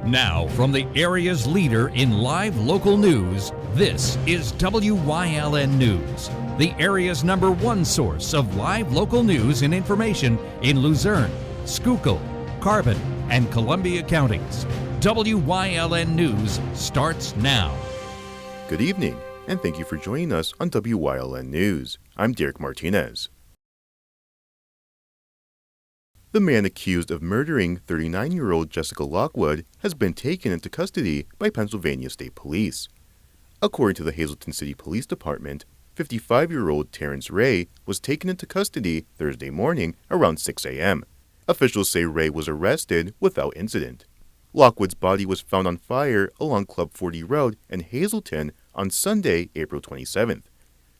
Now, from the area's leader in live local news, this is WYLN News, the area's #1 source of live local news and information in Luzerne, Schuylkill, Carbon, and Columbia counties. WYLN News starts now. Good evening, and thank you for joining us on WYLN News. I'm Derek Martinez. The man accused of murdering 39-year-old Jessica Lockwood has been taken into custody by Pennsylvania State Police. According to the Hazleton City Police Department, 55-year-old Terrence Ray was taken into custody Thursday morning around 6 a.m. Officials say Ray was arrested without incident. Lockwood's body was found on fire along Club 40 Road in Hazleton on Sunday, April 27th.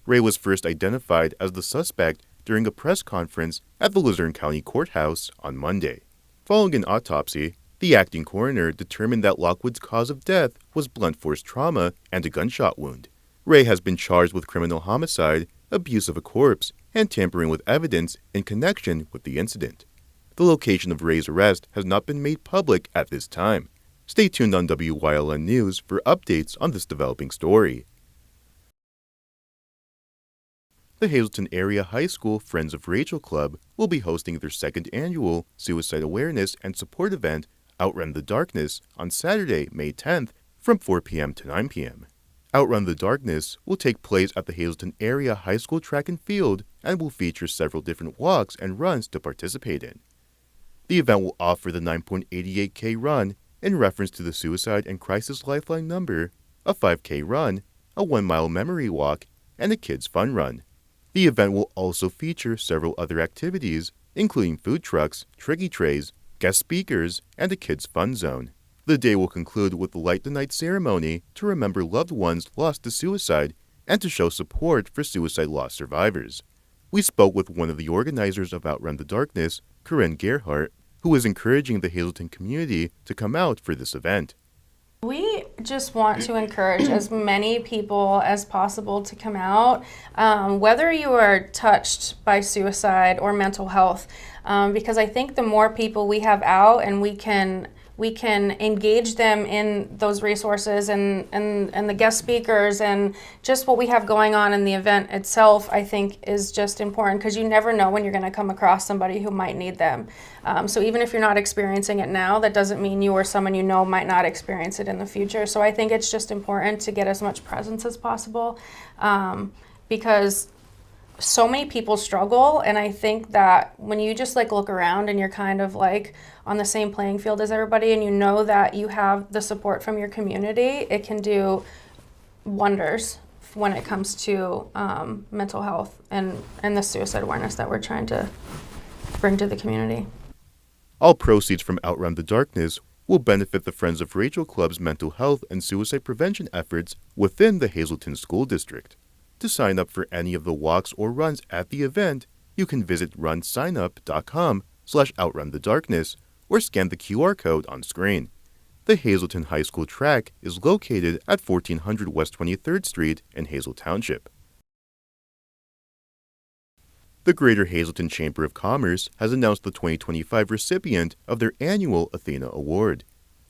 Ray was first identified as the suspect during a press conference at the Luzerne County Courthouse on Monday. Following an autopsy, the acting coroner determined that Lockwood's cause of death was blunt force trauma and a gunshot wound. Ray has been charged with criminal homicide, abuse of a corpse, and tampering with evidence in connection with the incident. The location of Ray's arrest has not been made public at this time. Stay tuned on WYLN News for updates on this developing story. The Hazleton Area High School Friends of Rachel Club will be hosting their second annual Suicide Awareness and Support event, Outrun the Darkness, on Saturday, May 10th from 4 p.m. to 9 p.m. Outrun the Darkness will take place at the Hazleton Area High School Track and Field and will feature several different walks and runs to participate in. The event will offer the 9.88K run in reference to the Suicide and Crisis Lifeline number, a 5K run, a 1-mile memory walk, and a Kids Fun Run. The event will also feature several other activities, including food trucks, tricky trays, guest speakers, and a kids' fun zone. The day will conclude with the Light the Night ceremony to remember loved ones lost to suicide and to show support for suicide loss survivors. We spoke with one of the organizers of Outrun the Darkness, Corinne Gerhardt, who is encouraging the Hazleton community to come out for this event. We just want to encourage as many people as possible to come out, whether you are touched by suicide or mental health, because I think the more people we have out and we can engage them in those resources and the guest speakers and just what we have going on in the event itself, I think is just important, because you never know when you're going to come across somebody who might need them. So even if you're not experiencing it now, that doesn't mean you or someone you know might not experience it in the future. So I think it's just important to get as much presence as possible, because so many people struggle, and I think that when you just look around and you're kind of on the same playing field as everybody, and you know that you have the support from your community, it can do wonders when it comes to mental health and the suicide awareness that we're trying to bring to the community. All proceeds from Outrun the Darkness will benefit the Friends of Rachel Club's mental health and suicide prevention efforts within the Hazleton School District. To sign up for any of the walks or runs at the event, you can visit runsignup.com/outrunthedarkness or scan the QR code on screen. The Hazleton High School track is located at 1400 West 23rd Street in Hazel Township. The Greater Hazleton Chamber of Commerce has announced the 2025 recipient of their annual Athena Award.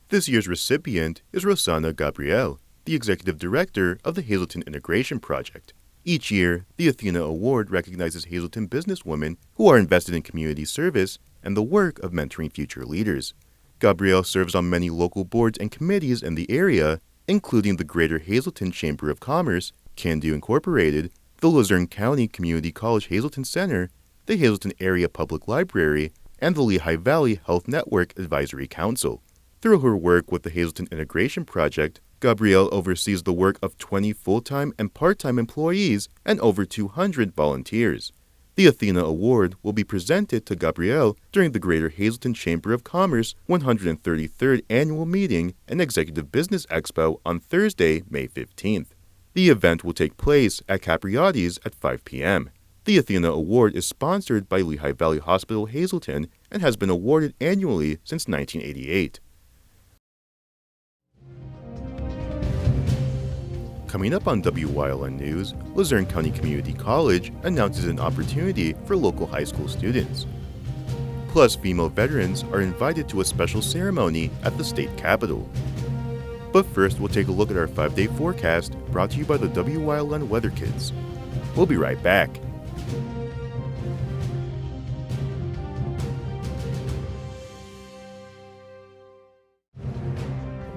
This year's recipient is Rosanna Gabriel, the Executive Director of the Hazleton Integration Project. Each year, the Athena Award recognizes Hazleton businesswomen who are invested in community service and the work of mentoring future leaders. Gabrielle serves on many local boards and committees in the area, including the Greater Hazleton Chamber of Commerce, Can-Do Incorporated, the Luzerne County Community College Hazleton Center, the Hazleton Area Public Library, and the Lehigh Valley Health Network Advisory Council. Through her work with the Hazleton Integration Project, Gabrielle oversees the work of 20 full-time and part-time employees and over 200 volunteers. The Athena Award will be presented to Gabrielle during the Greater Hazleton Chamber of Commerce 133rd Annual Meeting and Executive Business Expo on Thursday, May 15th. The event will take place at Capriotti's at 5 p.m. The Athena Award is sponsored by Lehigh Valley Hospital Hazleton and has been awarded annually since 1988. Coming up on WYLN News, Luzerne County Community College announces an opportunity for local high school students. Plus, female veterans are invited to a special ceremony at the state capitol. But first, we'll take a look at our 5-day forecast brought to you by the Wyln Weather Kids. We'll be right back.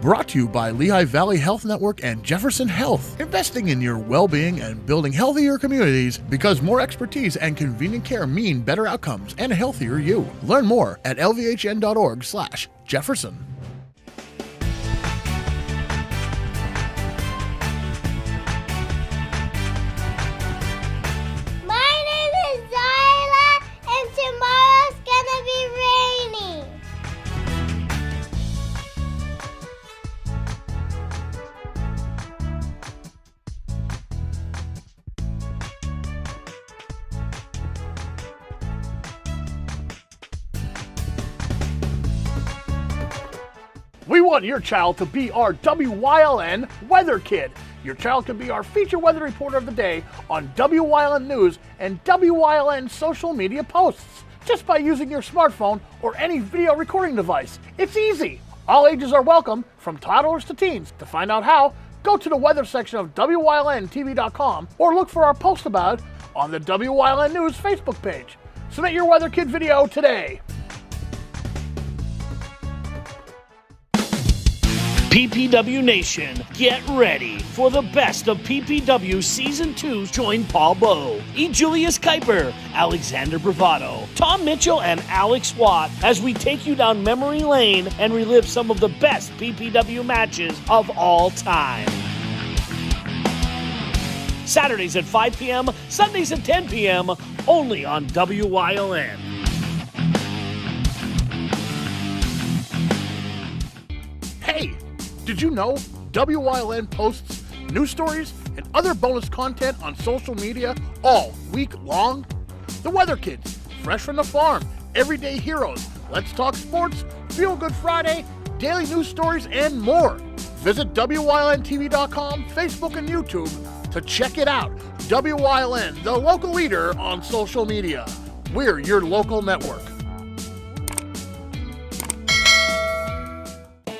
Brought to you by Lehigh Valley Health Network and Jefferson Health. Investing in your well-being and building healthier communities because more expertise and convenient care mean better outcomes and a healthier you. Learn more at lvhn.org/Jefferson. My name is Zyla, and tomorrow's gonna be rainy. We want your child to be our WYLN Weather Kid. Your child can be our feature weather reporter of the day on WYLN News and WYLN social media posts just by using your smartphone or any video recording device. It's easy. All ages are welcome, from toddlers to teens. To find out how, go to the weather section of WYLNTV.com or look for our post about it on the WYLN News Facebook page. Submit your Weather Kid video today. PPW Nation, get ready for the best of PPW Season 2. Join Paul Bowe, E. Julius Kuiper, Alexander Bravado, Tom Mitchell, and Alex Watt as we take you down memory lane and relive some of the best PPW matches of all time. Saturdays at 5 p.m., Sundays at 10 p.m., only on WYLN. Hey, did you know WYLN posts news stories and other bonus content on social media all week long? The Weather Kids, Fresh from the Farm, Everyday Heroes, Let's Talk Sports, Feel Good Friday, daily news stories, and more. Visit WYLNTV.com, Facebook, and YouTube to check it out. WYLN, the local leader on social media. We're your local network.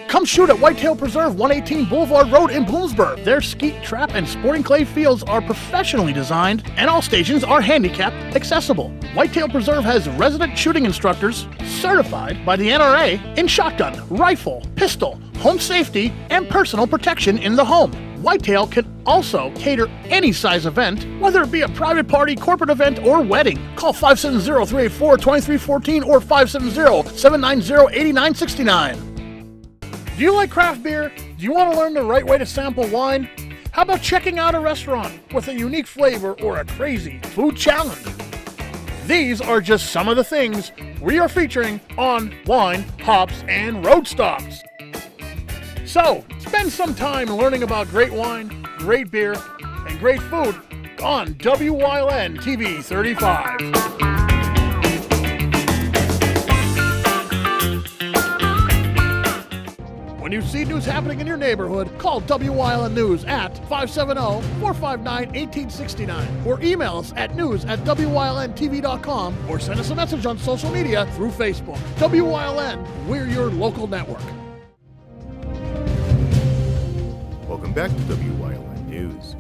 Come shoot at Whitetail Preserve, 118 Boulevard Road in Bloomsburg. Their skeet, trap, and sporting clay fields are professionally designed, and all stations are handicapped accessible. Whitetail Preserve has resident shooting instructors certified by the NRA in shotgun, rifle, pistol, home safety, and personal protection in the home. Whitetail can also cater any size event, whether it be a private party, corporate event, or wedding. Call 570-384-2314 or 570-790-8969. Do you like craft beer? Do you want to learn the right way to sample wine? How about checking out a restaurant with a unique flavor or a crazy food challenge? These are just some of the things we are featuring on Wine, Hops, and Road Stops. So, spend some time learning about great wine, great beer, and great food on WYLN TV 35. When you see news happening in your neighborhood, call WYLN News at 570-459-1869 or email us at news@WYLNTV.com or send us a message on social media through Facebook. WYLN, we're your local network. Welcome back to WYLN News.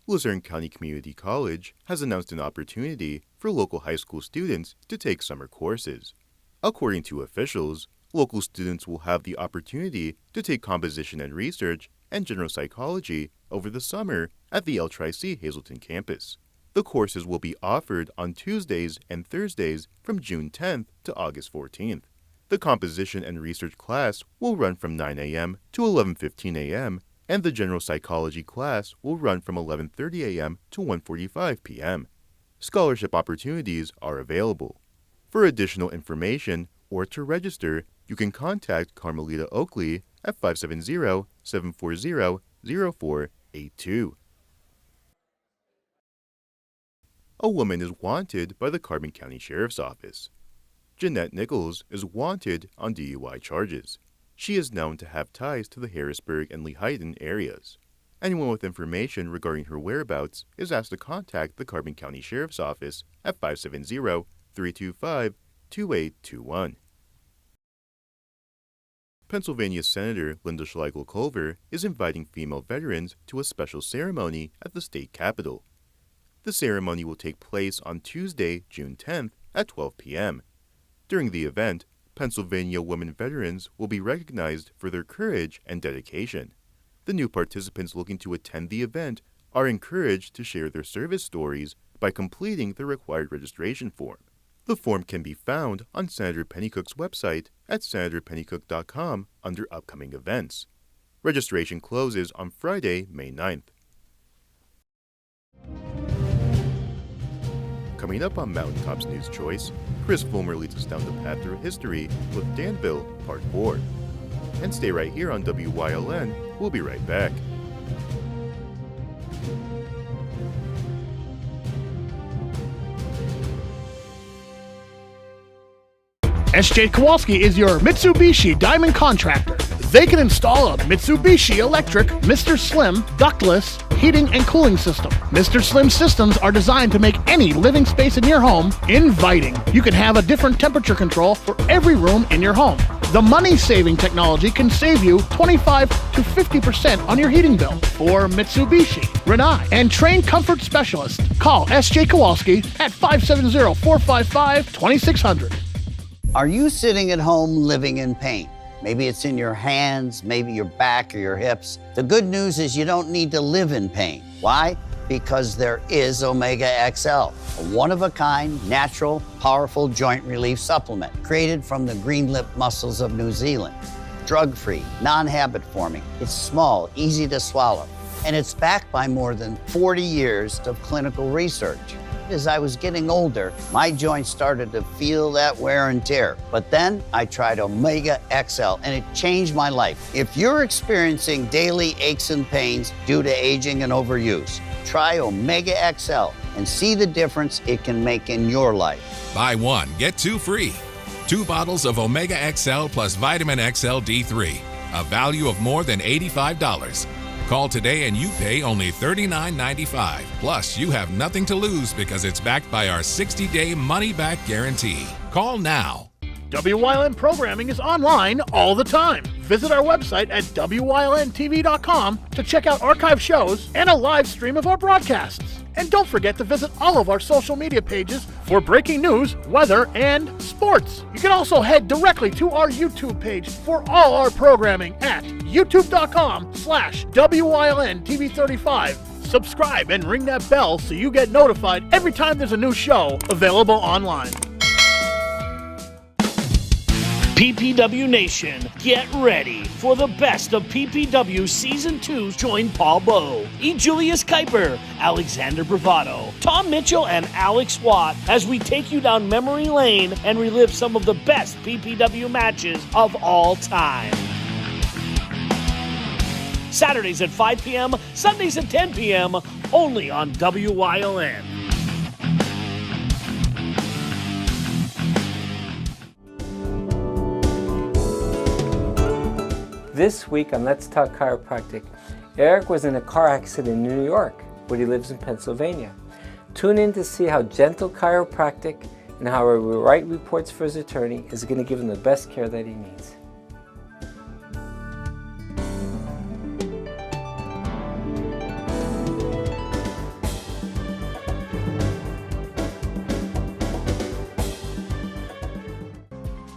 Luzerne County Community College has announced an opportunity for local high school students to take summer courses. According to officials, local students will have the opportunity to take composition and research and general psychology over the summer at the L-Tri-C Hazleton campus. The courses will be offered on Tuesdays and Thursdays from June 10th to August 14th. The composition and research class will run from 9 a.m. to 11:15 a.m., and the general psychology class will run from 11:30 a.m. to 1:45 p.m. Scholarship opportunities are available. For additional information or to register, you can contact Carmelita Oakley at 570-740-0482. A woman is wanted by the Carbon County Sheriff's Office. Jeanette Nichols is wanted on DUI charges. She is known to have ties to the Harrisburg and Lehighton areas. Anyone with information regarding her whereabouts is asked to contact the Carbon County Sheriff's Office at 570-325-0000. 2821. Pennsylvania Senator Linda Schlegel-Culver is inviting female veterans to a special ceremony at the state capitol. The ceremony will take place on Tuesday, June 10th at 12 p.m. During the event, Pennsylvania women veterans will be recognized for their courage and dedication. The new participants looking to attend the event are encouraged to share their service stories by completing the required registration form. The form can be found on Senator Pennycook's website at senatorpennycook.com under upcoming events. Registration closes on Friday, May 9th. Coming up on Mountaintops News Choice, Chris Fulmer leads us down the path through history with Danville, Part 4. And stay right here on WYLN. We'll be right back. SJ Kowalski is your Mitsubishi Diamond Contractor. They can install a Mitsubishi electric Mr. Slim ductless heating and cooling system. Mr. Slim systems are designed to make any living space in your home inviting. You can have a different temperature control for every room in your home. The money-saving technology can save you 25 to 50% on your heating bill. For Mitsubishi, Rinnai, and trained comfort specialists, call SJ Kowalski at 570-455-2600. Are you sitting at home living in pain? Maybe it's in your hands, maybe your back or your hips. The good news is you don't need to live in pain. Why? Because there is Omega XL, a one-of-a-kind, natural, powerful joint relief supplement created from the green lip mussels of New Zealand. Drug-free, non-habit forming. It's small, easy to swallow, and it's backed by more than 40 years of clinical research. As I was getting older, my joints started to feel that wear and tear. But then I tried Omega XL and it changed my life. If you're experiencing daily aches and pains due to aging and overuse, try Omega XL and see the difference it can make in your life. Buy one, get two free. 2 bottles of Omega XL plus Vitamin XL D3, a value of more than $85. Call today and you pay only $39.95. Plus, you have nothing to lose because it's backed by our 60-day money-back guarantee. Call now. WYLN programming is online all the time. Visit our website at WYLNTV.com to check out archive shows and a live stream of our broadcasts. And don't forget to visit all of our social media pages for breaking news, weather, and sports. You can also head directly to our YouTube page for all our programming at youtube.com/WYLNTV35. Subscribe and ring that bell so you get notified every time there's a new show available online. PPW Nation, get ready for the best of PPW Season 2. Join Paul Bowe, E. Julius Kuiper, Alexander Bravado, Tom Mitchell, and Alex Watt as we take you down memory lane and relive some of the best PPW matches of all time. Saturdays at 5 p.m., Sundays at 10 p.m., only on WYLN. This week on Let's Talk Chiropractic, Eric was in a car accident in New York, but he lives in Pennsylvania. Tune in to see how gentle chiropractic and how he will write reports for his attorney is going to give him the best care that he needs.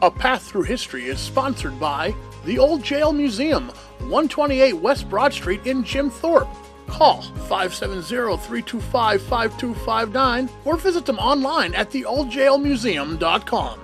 A Path Through History is sponsored by the Old Jail Museum, 128 West Broad Street in Jim Thorpe. Call 570-325-5259 or visit them online at theoldjailmuseum.com.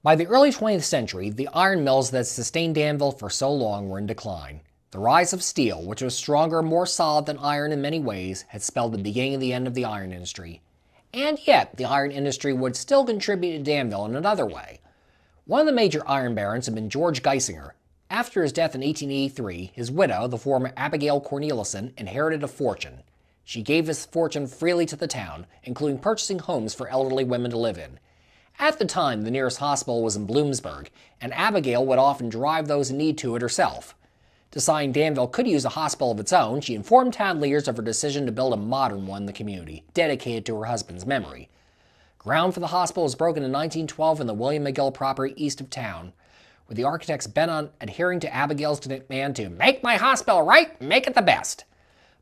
By the early 20th century, the iron mills that sustained Danville for so long were in decline. The rise of steel, which was stronger and more solid than iron in many ways, had spelled the beginning of the end of the iron industry. And yet, the iron industry would still contribute to Danville in another way. One of the major iron barons had been George Geisinger. After his death in 1883, his widow, the former Abigail Corneliuson, inherited a fortune. She gave this fortune freely to the town, including purchasing homes for elderly women to live in. At the time, the nearest hospital was in Bloomsburg, and Abigail would often drive those in need to it herself. Deciding Danville could use a hospital of its own, she informed town leaders of her decision to build a modern one in the community, dedicated to her husband's memory. Ground for the hospital was broken in 1912 in the William McGill property east of town, with the architects bent on adhering to Abigail's demand to make my hospital right, make it the best.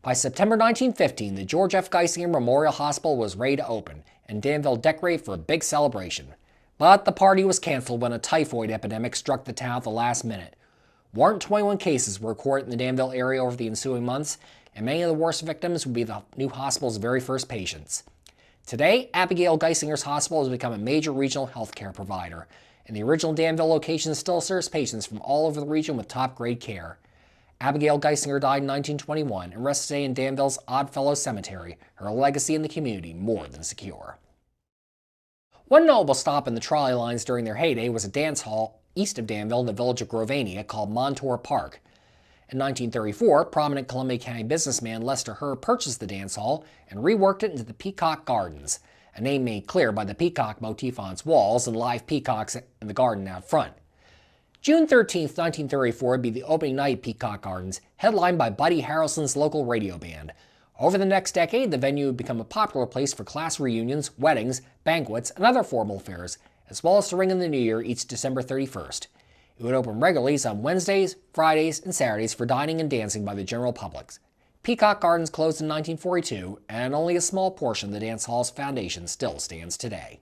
By September 1915, the George F. Geisinger Memorial Hospital was ready to open, and Danville decorated for a big celebration. But the party was canceled when a typhoid epidemic struck the town at the last minute. 121 cases were recorded in the Danville area over the ensuing months, and many of the worst victims would be the new hospital's very first patients. Today, Abigail Geisinger's hospital has become a major regional healthcare provider, and the original Danville location still serves patients from all over the region with top-grade care. Abigail Geisinger died in 1921 and rests today in Danville's Oddfellows Cemetery, her legacy in the community more than secure. One notable stop in the trolley lines during their heyday was a dance hall east of Danville in the village of Grovania called Montour Park. In 1934, prominent Columbia County businessman Lester Herr purchased the dance hall and reworked it into the Peacock Gardens, a name made clear by the peacock motif on its walls and live peacocks in the garden out front. June 13, 1934 would be the opening night of Peacock Gardens, headlined by Buddy Harrelson's local radio band. Over the next decade, the venue would become a popular place for class reunions, weddings, banquets, and other formal affairs, as well as to ring in the New Year each December 31st. It would open regularly on Wednesdays, Fridays, and Saturdays for dining and dancing by the general public. Peacock Gardens closed in 1942, and only a small portion of the dance hall's foundation still stands today.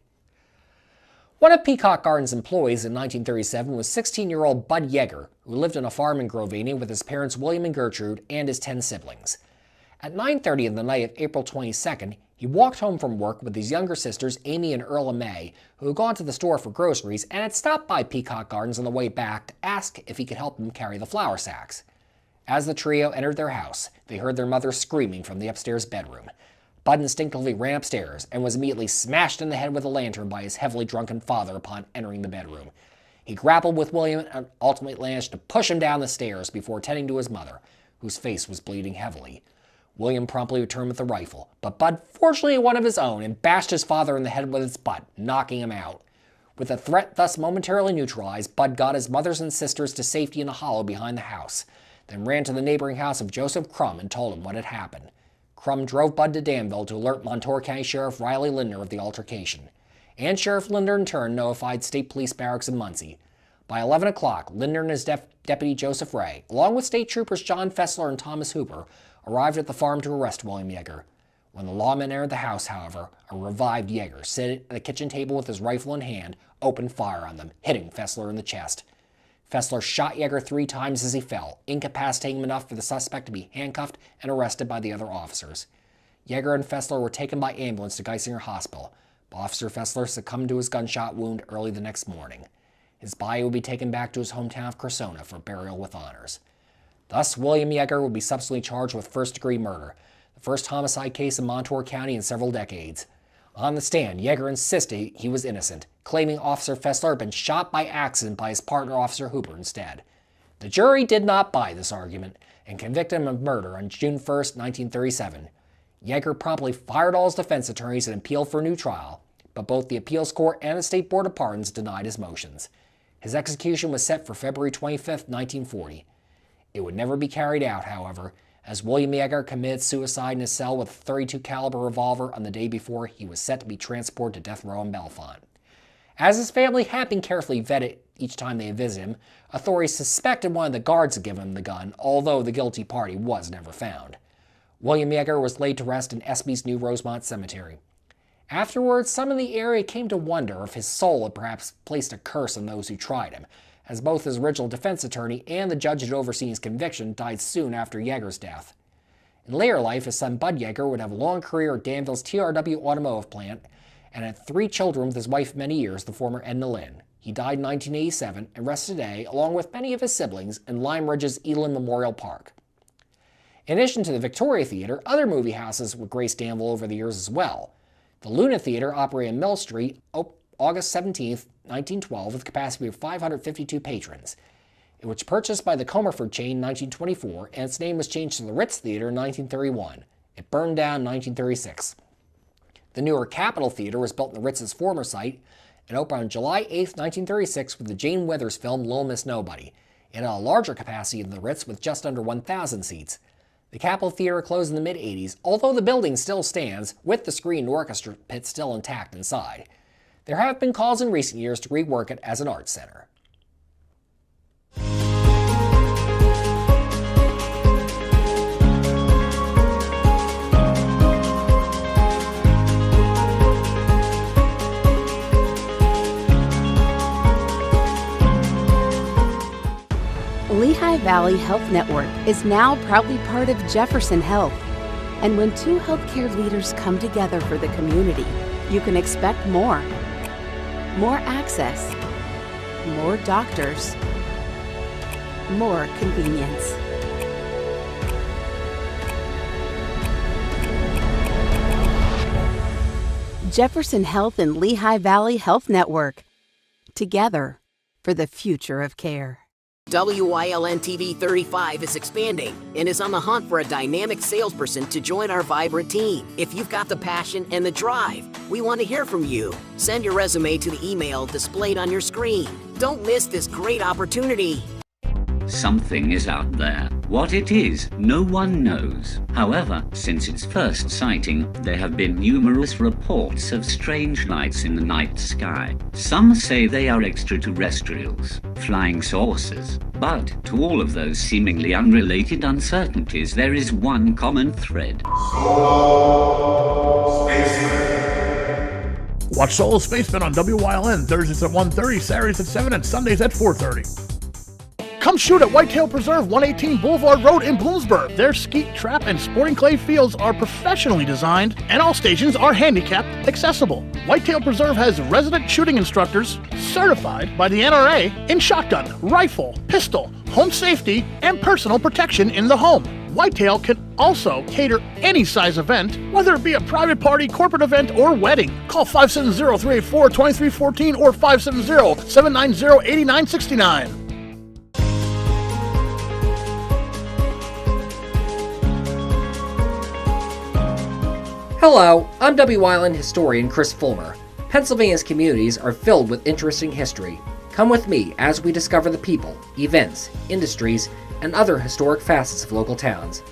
One of Peacock Gardens' employees in 1937 was 16-year-old Bud Yeager, who lived on a farm in Grovania with his parents William and Gertrude and his 10 siblings. At 9:30 on the night of April 22nd, he walked home from work with his younger sisters Amy and Earla May, who had gone to the store for groceries and had stopped by Peacock Gardens on the way back to ask if he could help them carry the flour sacks. As the trio entered their house, they heard their mother screaming from the upstairs bedroom. Bud instinctively ran upstairs and was immediately smashed in the head with a lantern by his heavily drunken father upon entering the bedroom. He grappled with William and ultimately managed to push him down the stairs before tending to his mother, whose face was bleeding heavily. William promptly returned with the rifle, but Bud fortunately had one of his own and bashed his father in the head with its butt, knocking him out. With the threat thus momentarily neutralized, Bud got his mothers and sisters to safety in a hollow behind the house, then ran to the neighboring house of Joseph Crum and told him what had happened. Crum drove Bud to Danville to alert Montour County Sheriff Riley Lindner of the altercation. And Sheriff Lindner in turn notified State Police Barracks in Muncie. By 11 o'clock, Lindner and his deputy Joseph Ray, along with State Troopers John Fessler and Thomas Hooper, arrived at the farm to arrest William Yeager. When the lawmen entered the house, however, a revived Yeager, sitting at the kitchen table with his rifle in hand, opened fire on them, hitting Fessler in the chest. Fessler shot Yeager 3 times as he fell, incapacitating him enough for the suspect to be handcuffed and arrested by the other officers. Yeager and Fessler were taken by ambulance to Geisinger Hospital, but Officer Fessler succumbed to his gunshot wound early the next morning. His body would be taken back to his hometown of Cressona for burial with honors. Thus, William Yeager would be subsequently charged with first-degree murder, the first homicide case in Montour County in several decades. On the stand, Yeager insisted he was innocent, claiming Officer Fessler had been shot by accident by his partner Officer Hooper instead. The jury did not buy this argument and convicted him of murder on June 1, 1937. Yeager promptly fired all his defense attorneys and appealed for a new trial, but both the appeals court and the State Board of Pardons denied his motions. His execution was set for February 25, 1940. It would never be carried out, however, as William Yeager committed suicide in his cell with a .32 caliber revolver on the day before he was set to be transported to death row in Bellefonte. As his family had been carefully vetted each time they had visited him, authorities suspected one of the guards had given him the gun, although the guilty party was never found. William Yeager was laid to rest in Espy's New Rosemont Cemetery. Afterwards, some in the area came to wonder if his soul had perhaps placed a curse on those who tried him, as both his original defense attorney and the judge who had overseen his conviction died soon after Yeager's death. In later life, his son Bud Yeager would have a long career at Danville's TRW automotive plant and had 3 children with his wife of many years, the former Edna Lynn. He died in 1987 and rests today, along with many of his siblings, in Lime Ridge's Elam Memorial Park. In addition to the Victoria Theater, other movie houses would grace Danville over the years as well. The Luna Theater, operated in Mill Street, August 17, 1912, with a capacity of 552 patrons. It was purchased by the Comerford chain in 1924, and its name was changed to the Ritz Theater in 1931. It burned down in 1936. The newer Capitol Theater was built in the Ritz's former site It opened on July 8, 1936 with the Jane Withers film Little Miss Nobody. It had a larger capacity than the Ritz with just under 1,000 seats. The Capitol Theater closed in the mid-80s, although the building still stands, with the screen and orchestra pit still intact inside. There have been calls in recent years to rework it as an arts center. Lehigh Valley Health Network is now proudly part of Jefferson Health. And when two healthcare leaders come together for the community, you can expect more. More access, more doctors, more convenience. Jefferson Health and Lehigh Valley Health Network. Together for the future of care. WYLN TV 35 is expanding and is on the hunt for a dynamic salesperson to join our vibrant team. If you've got the passion and the drive, we want to hear from you. Send your resume to the email displayed on your screen. Don't miss this great opportunity. Something is out there. What it is, no one knows. However, since its first sighting, there have been numerous reports of strange lights in the night sky. Some say they are extraterrestrials, flying saucers. But to all of those seemingly unrelated uncertainties, there is one common thread. Watch Solo Spaceman on WYLN Thursdays at 1:30, Saturdays at 7, and Sundays at 4:30. Come shoot at Whitetail Preserve, 118 Boulevard Road in Bloomsburg. Their skeet, trap, and sporting clay fields are professionally designed, and all stations are handicap accessible. Whitetail Preserve has resident shooting instructors certified by the NRA in shotgun, rifle, pistol, home safety, and personal protection in the home. Whitetail can also cater any size event, whether it be a private party, corporate event, or wedding. Call 570-384-2314 or 570-790-8969. Hello, I'm WYLN historian Chris Fulmer. Pennsylvania's communities are filled with interesting history. Come with me as we discover the people, events, industries, and other historic facets of local towns.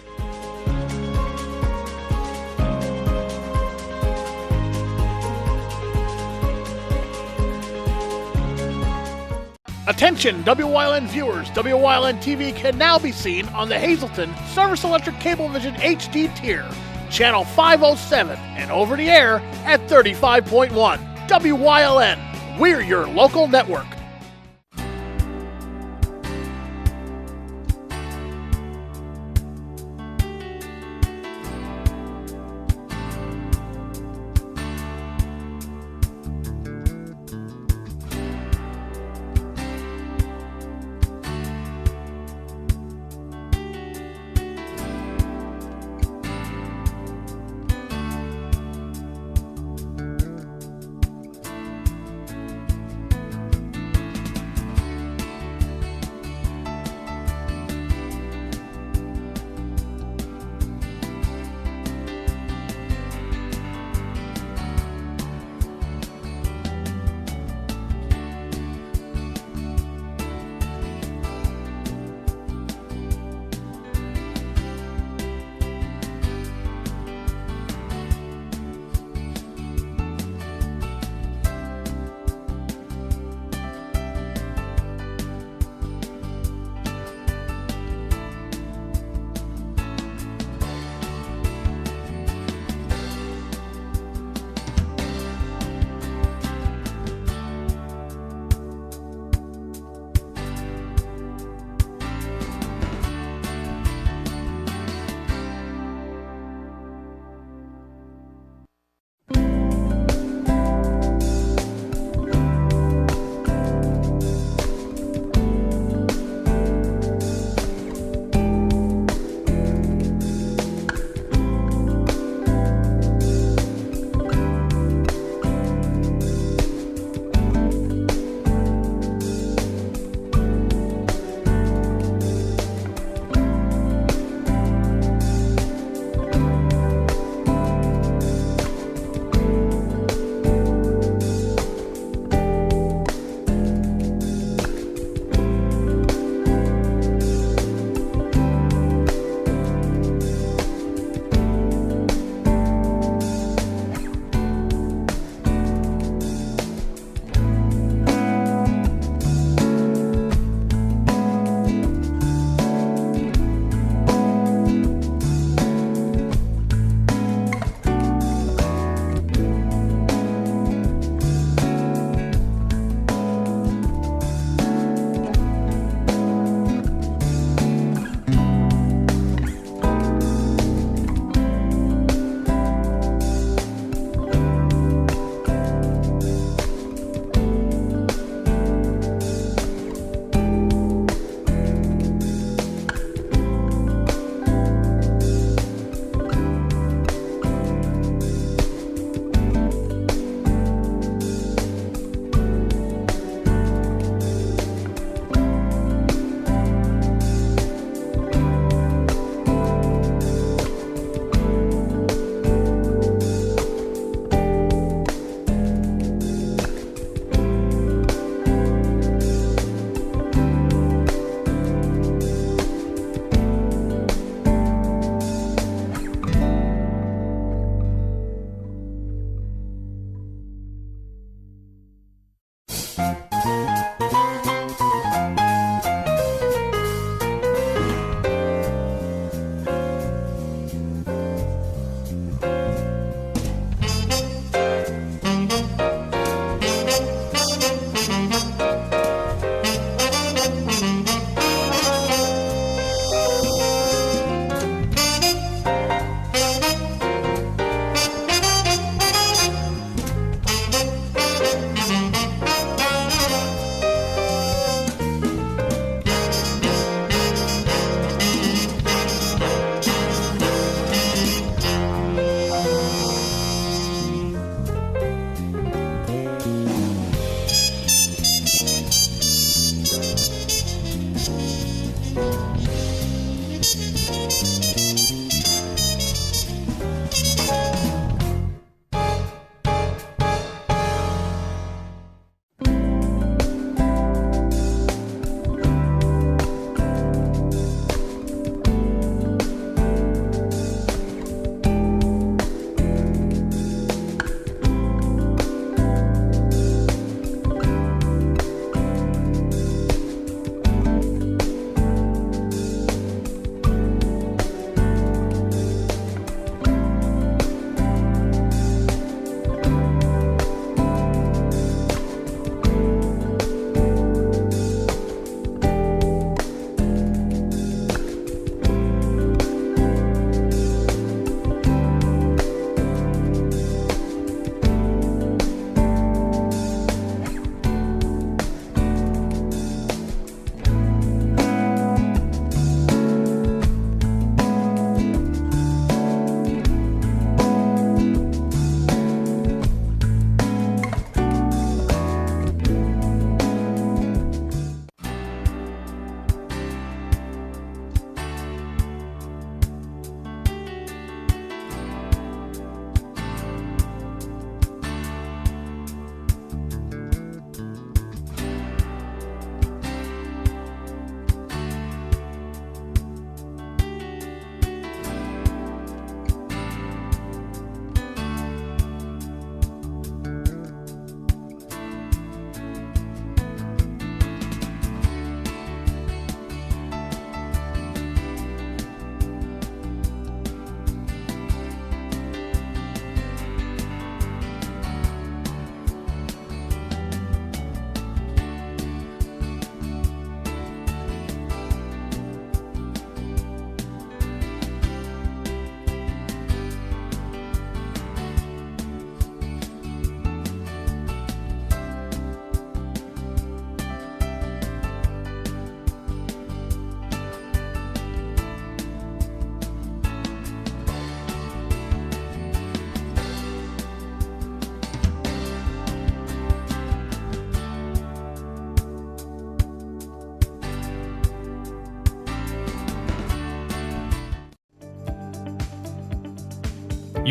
Attention WYLN viewers, WYLN TV can now be seen on the Hazleton Service Electric Cablevision HD tier, channel 507, and over the air at 35.1. WYLN, we're your local network.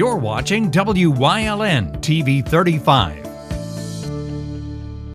You're watching WYLN TV 35.